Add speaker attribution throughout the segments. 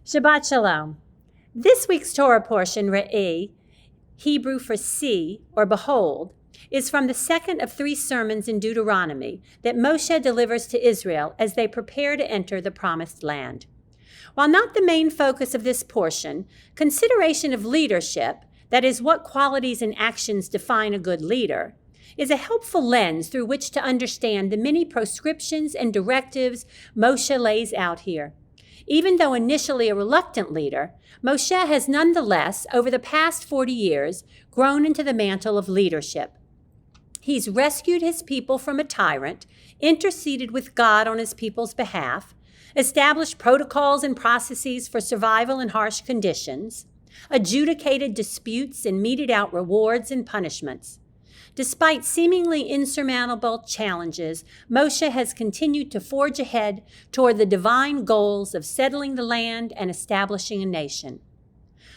Speaker 1: Shabbat Shalom. This week's Torah portion, Re'eh, Hebrew for see or behold, is from the second of 3 sermons in Deuteronomy that Moshe delivers to Israel as they prepare to enter the Promised Land. While not the main focus of this portion, consideration of leadership, that is, what qualities and actions define a good leader, is a helpful lens through which to understand the many proscriptions and directives Moshe lays out here. Even though initially a reluctant leader, Moshe has nonetheless, over the past 40 years, grown into the mantle of leadership. He's rescued his people from a tyrant, interceded with God on his people's behalf, established protocols and processes for survival in harsh conditions, adjudicated disputes and meted out rewards and punishments. Despite seemingly insurmountable challenges, Moshe has continued to forge ahead toward the divine goals of settling the land and establishing a nation.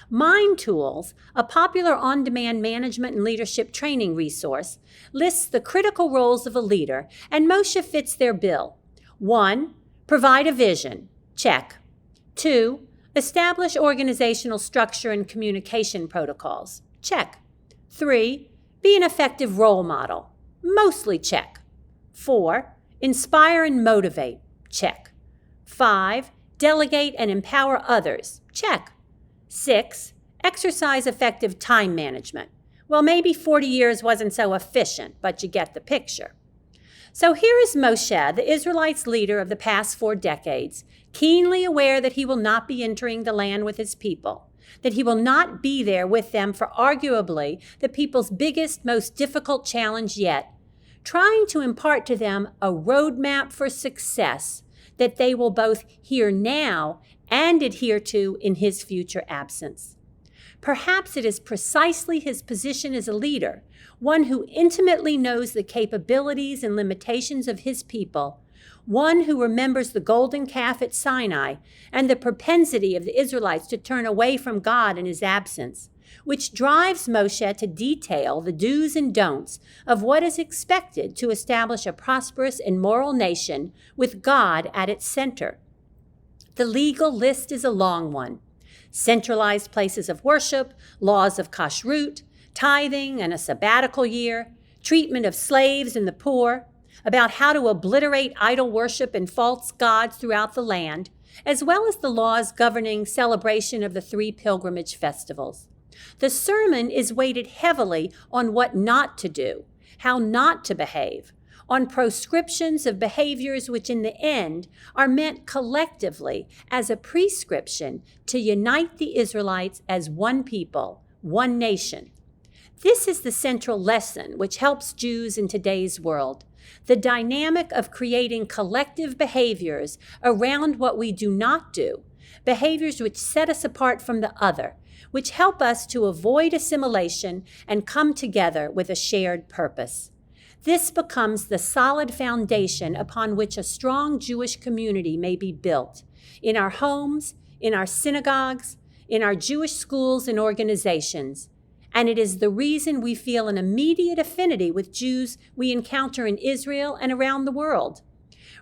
Speaker 1: Mind Tools, a popular on-demand management and leadership training resource, lists the critical roles of a leader, and Moshe fits their bill. 1. Provide a vision. Check. 2. Establish organizational structure and communication protocols. Check. 3. Be an effective role model. Mostly check. 4. Inspire and motivate. Check. 5. Delegate and empower others. Check. 6. Exercise effective time management. Well, maybe 40 years wasn't so efficient, but you get the picture. So here is Moshe, the Israelites' leader of the past 4 decades, keenly aware that he will not be entering the land with his people, that he will not be there with them for arguably the people's biggest, most difficult challenge yet, trying to impart to them a roadmap for success that they will both hear now and adhere to in his future absence. Perhaps it is precisely his position as a leader, one who intimately knows the capabilities and limitations of his people, one who remembers the golden calf at Sinai and the propensity of the Israelites to turn away from God in his absence, which drives Moshe to detail the do's and don'ts of what is expected to establish a prosperous and moral nation with God at its center. The legal list is a long one. Centralized places of worship, laws of kashrut, tithing and a sabbatical year, treatment of slaves and the poor, about how to obliterate idol worship and false gods throughout the land, as well as the laws governing celebration of the 3 pilgrimage festivals. The sermon is weighted heavily on what not to do, how not to behave, on proscriptions of behaviors which in the end are meant collectively as a prescription to unite the Israelites as one people, one nation. This is the central lesson which helps Jews in today's world. The dynamic of creating collective behaviors around what we do not do, behaviors which set us apart from the other, which help us to avoid assimilation and come together with a shared purpose. This becomes the solid foundation upon which a strong Jewish community may be built, in our homes, in our synagogues, in our Jewish schools and organizations. And it is the reason we feel an immediate affinity with Jews we encounter in Israel and around the world.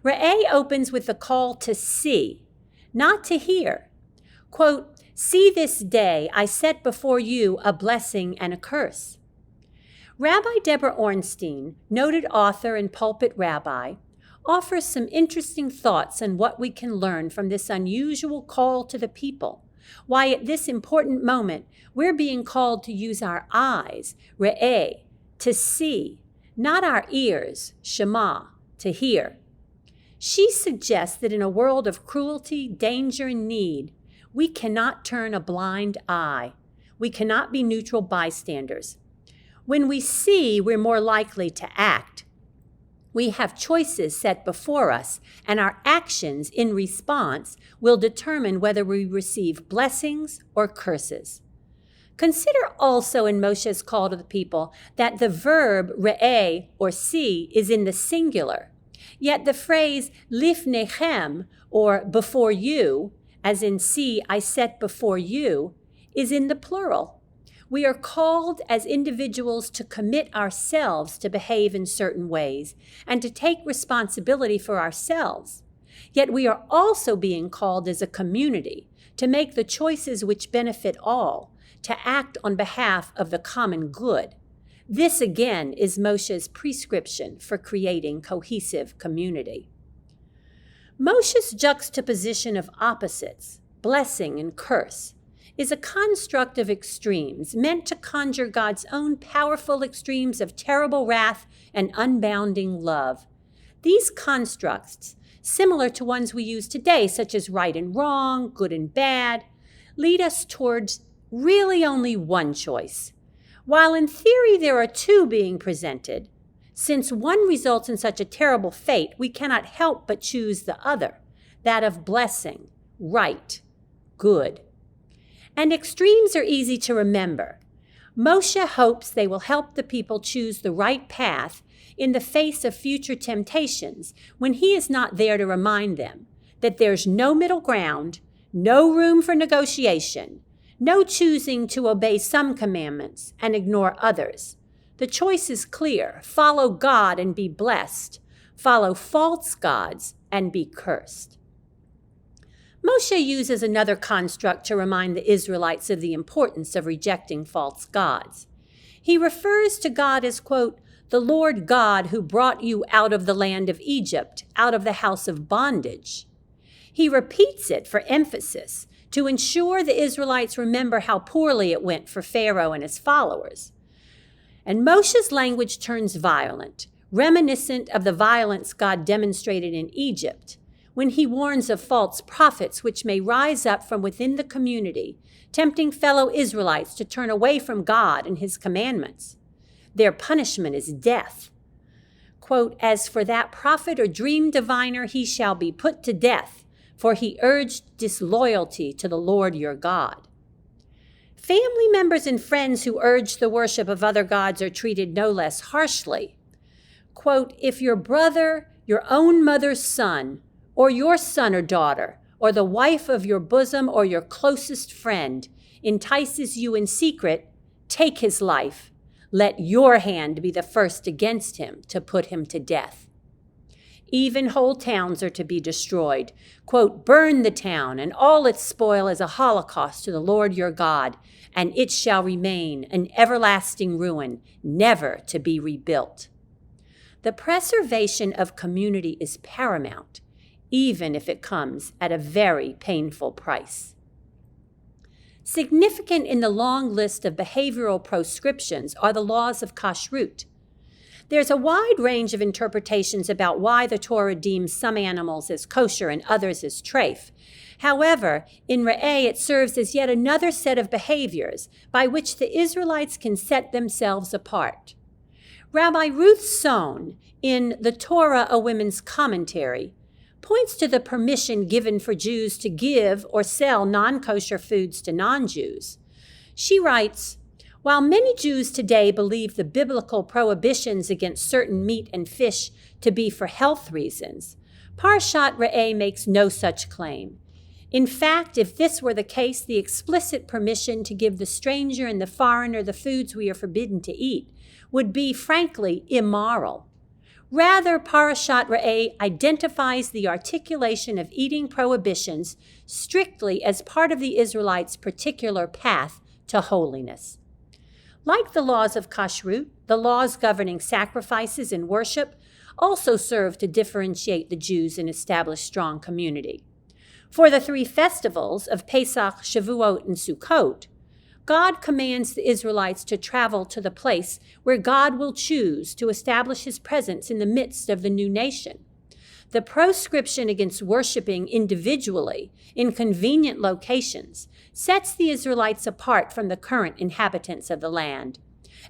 Speaker 1: Re'eh opens with the call to see, not to hear. Quote, "See this day I set before you a blessing and a curse." Rabbi Deborah Ornstein, noted author and pulpit rabbi, offers some interesting thoughts on what we can learn from this unusual call to the people. Why at this important moment we're being called to use our eyes, re'eh, to see, not our ears, shema, to hear. She suggests that in a world of cruelty, danger, and need, we cannot turn a blind eye. We cannot be neutral bystanders. When we see, we're more likely to act. We have choices set before us, and our actions in response will determine whether we receive blessings or curses. Consider also in Moshe's call to the people that the verb re'eh, or see, is in the singular, yet the phrase lifnechem, or before you, as in see, I set before you, is in the plural. We are called as individuals to commit ourselves to behave in certain ways and to take responsibility for ourselves. Yet we are also being called as a community to make the choices which benefit all, to act on behalf of the common good. This again is Moshe's prescription for creating cohesive community. Moshe's juxtaposition of opposites, blessing and curse, is a construct of extremes meant to conjure God's own powerful extremes of terrible wrath and unbounding love. These constructs, similar to ones we use today, such as right and wrong, good and bad, lead us towards really only one choice. While in theory there are two being presented, since one results in such a terrible fate, we cannot help but choose the other, that of blessing, right, good. And extremes are easy to remember. Moshe hopes they will help the people choose the right path in the face of future temptations when he is not there to remind them that there's no middle ground, no room for negotiation, no choosing to obey some commandments and ignore others. The choice is clear. Follow God and be blessed. Follow false gods and be cursed. Moshe uses another construct to remind the Israelites of the importance of rejecting false gods. He refers to God as, quote, the Lord God who brought you out of the land of Egypt, out of the house of bondage. He repeats it for emphasis to ensure the Israelites remember how poorly it went for Pharaoh and his followers. And Moshe's language turns violent, reminiscent of the violence God demonstrated in Egypt, when he warns of false prophets which may rise up from within the community, tempting fellow Israelites to turn away from God and his commandments. Their punishment is death. Quote, as for that prophet or dream diviner, he shall be put to death, for he urged disloyalty to the Lord your God. Family members and friends who urge the worship of other gods are treated no less harshly. Quote, if your brother, your own mother's son, or your son or daughter, or the wife of your bosom or your closest friend entices you in secret, take his life. Let your hand be the first against him to put him to death. Even whole towns are to be destroyed. Quote, burn the town and all its spoil as a holocaust to the Lord your God, and it shall remain an everlasting ruin, never to be rebuilt. The preservation of community is paramount, even if it comes at a very painful price. Significant in the long list of behavioral proscriptions are the laws of kashrut. There's a wide range of interpretations about why the Torah deems some animals as kosher and others as treif. However, in Re'eh, it serves as yet another set of behaviors by which the Israelites can set themselves apart. Rabbi Ruth Sohn, in The Torah, a Women's Commentary, points to the permission given for Jews to give or sell non-kosher foods to non-Jews. She writes, while many Jews today believe the biblical prohibitions against certain meat and fish to be for health reasons, Parshat Re'eh makes no such claim. In fact, if this were the case, the explicit permission to give the stranger and the foreigner the foods we are forbidden to eat would be, frankly, immoral. Rather, Parashat Re'eh identifies the articulation of eating prohibitions strictly as part of the Israelites' particular path to holiness. Like the laws of kashrut, the laws governing sacrifices and worship also serve to differentiate the Jews and establish strong community. For the three festivals of Pesach, Shavuot, and Sukkot, God commands the Israelites to travel to the place where God will choose to establish his presence in the midst of the new nation. The proscription against worshiping individually in convenient locations sets the Israelites apart from the current inhabitants of the land.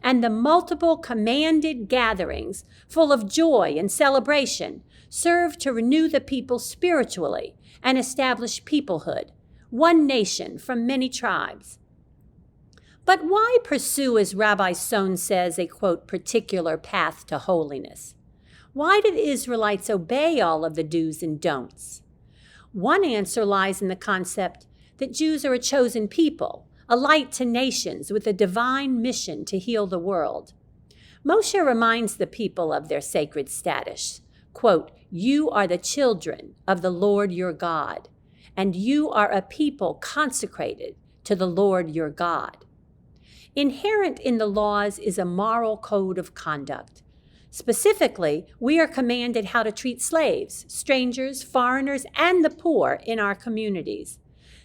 Speaker 1: And the multiple commanded gatherings, full of joy and celebration, serve to renew the people spiritually and establish peoplehood, one nation from many tribes. But why pursue, as Rabbi Sohn says, a, quote, particular path to holiness? Why did the Israelites obey all of the do's and don'ts? One answer lies in the concept that Jews are a chosen people, a light to nations with a divine mission to heal the world. Moshe reminds the people of their sacred status. quote, "You are the children of the Lord your God, and you are a people consecrated to the Lord your God." Inherent in the laws is a moral code of conduct. Specifically, we are commanded how to treat slaves, strangers, foreigners, and the poor in our communities.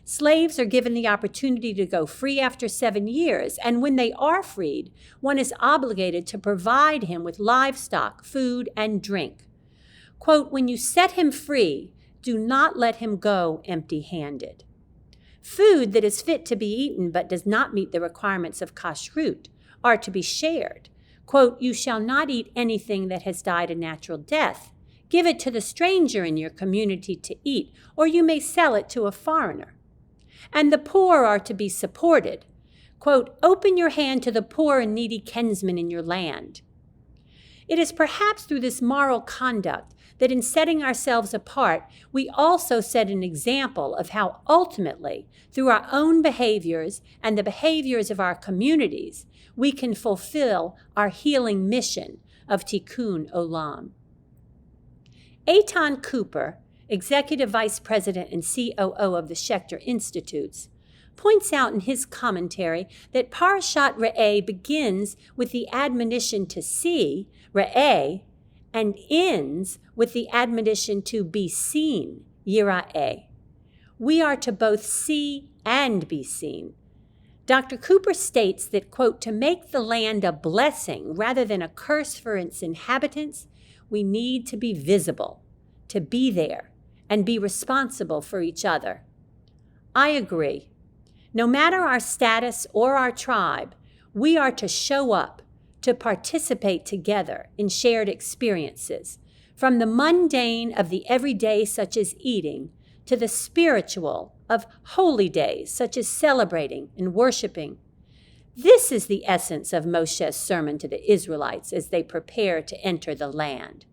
Speaker 1: Slaves are given the opportunity to go free after 7 years, and when they are freed, one is obligated to provide him with livestock, food, and drink. Quote, "When you set him free, do not let him go empty-handed." Food that is fit to be eaten but does not meet the requirements of kashrut are to be shared. Quote, "You shall not eat anything that has died a natural death. Give it to the stranger in your community to eat, or you may sell it to a foreigner." And the poor are to be supported. Quote, "Open your hand to the poor and needy kinsmen in your land." It is perhaps through this moral conduct that in setting ourselves apart, we also set an example of how ultimately, through our own behaviors and the behaviors of our communities, we can fulfill our healing mission of Tikkun Olam. Eitan Cooper, Executive Vice President and COO of the Schechter Institutes, points out in his commentary that Parashat Re'eh begins with the admonition to see, Re'eh, and ends with the admonition to be seen, Yira'eh. We are to both see and be seen. Dr. Cooper states that, quote, "To make the land a blessing rather than a curse for its inhabitants, we need to be visible, to be there, and be responsible for each other." I agree. No matter our status or our tribe, we are to show up, to participate together in shared experiences, from the mundane of the everyday, such as eating, to the spiritual of holy days, such as celebrating and worshiping. This is the essence of Moshe's sermon to the Israelites as they prepare to enter the land.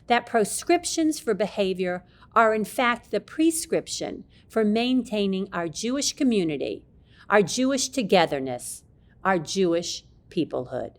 Speaker 1: That proscriptions for behavior are in fact the prescription for maintaining our Jewish community, our Jewish togetherness, our Jewish peoplehood.